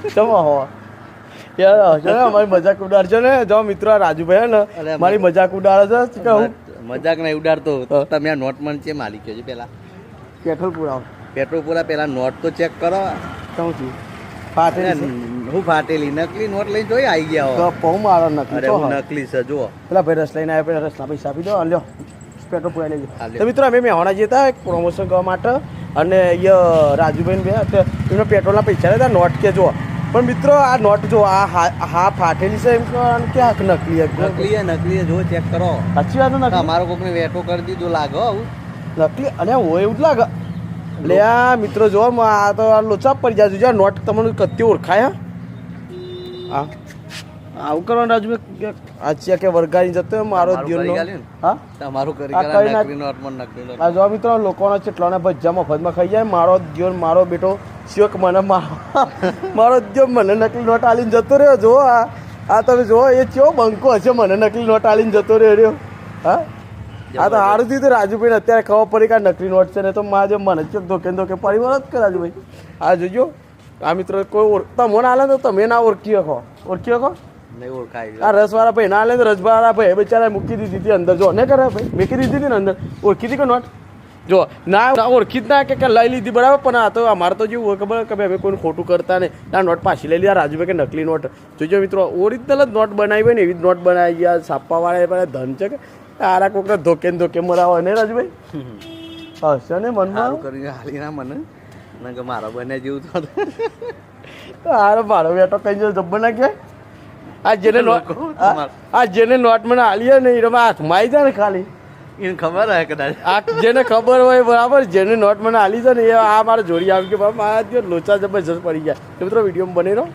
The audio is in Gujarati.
ચમો હો યાર અમારી મજાક ઉડાડજો ને જો મિત્રો આ રાજુભાઈ ને મારી મજાક ઉડાડે છે કે હું મજાક નહીં ઉડાડતો તમે આ નોટ મન છે માલિક છે પેલા પેટ્રોલ પુરાવો પેટ્રોલ પૂરા પેલા નોટ તો ચેક કરો શું થયું ફાટેલી હું ફાટેલી નકલી નોટ લઈને જોઈ આવી ગયા તો પહુ મારો નકલી અરે તો હું નકલી છે જુઓ પેલા ભાઈ રસ લઈને આવ્યા પેલા રસના પૈસા આપી દો લ્યો પેટ્રોલ પુરાઈ લેજો તો મિત્રો અમે મેહોણા જઈએ હતા એક પ્રમોશન કરવા માટે અને અહીંયા રાજુભાઈ બે એમને પેટ્રોલના પૈસા લેતા નોટ કે જો પણ મિત્રો આ નોટ જો આ હા ફાટેલી છે એમ ક્યાં નકલી નકલી જો ચેક કરો સાચી વાત નથી અમારો કોકને વેટો કરી દીધું લાગે આવું નકલી અને હોય એવું જ લાગે એટલે આ મિત્રો જો આ તો લોચા પડી જાય જો નોટ તમને કત્તી ઓળખાય હા આવું કરવાનું રાજુભાઈ આ છે કે વરગાડી જતો મારો જીવનનો હા તમારું કરી નકલી નોટ આ જો મિત્રો લોકોના ચેટલાને ભજ્જા મફતમાં ખાઈ જાય મારો જીવન મારો બેટો શોક મને મારો જીવ મને નકલી નોટ આલીને જતો રહ્યો જો આ તમે જો એ કેવો બંકો હશે મને નકલી નોટ આલીને જતો રહ્યો હા આ તો સારું થયું રાજુભાઈ અત્યારે ખબર પડી કે નકલી નોટ છે ને તો મારે મને જ ધોકે પરિવાર જ કે રાજુભાઈ આ જોજો આ મિત્રો કોઈ તમને આલે તો તમે ના ઓળખી શકો નહીં ઓળખાય આ રસવાળા ભાઈ ના લે તો રસવાળા ભાઈ બિચારા મૂકી દીધી હતી અંદર જો ને કરે ભાઈ મૂકી દીધી હતી ને અંદર ઓળખી હતી કે નોટ જો ના ઓળખી જ ના કે લઈ લીધી બરાબર પણ આ તો અમારે તો જેવું ખબર કે ભાઈ કોઈને ખોટું કરતા નહીં આ નોટ પાછી લઈ લીધા રાજુભાઈ કે નકલી નોટ જોજો મિત્રો ઓરિજિનલ જ નોટ બનાવી હોય ને એવી જ નોટ બનાવી ગયા છાપવાવાળા ધન છે કે આરા કોકને ધોકે મરાવો ને રાજુભાઈ હશે ને મનમાં કરીને હાલી ના મને કે મારો બને જેવું તો હારો મારો બેટો કઈ જો જબ્બર ના કહેવાય આ જેને નોટ મને આલી ને એ હાથમાં આવી જાય ને ખાલી એને ખબર હે કદાચ આ જેને ખબર હોય બરાબર જેને નોટ મને આલી છે ને એ આ મારે જોડી આવી કે બાબા મારા લોચા જબરજસ્ત પડી ગયા મિત્રો વિડીયો બની રહ્યો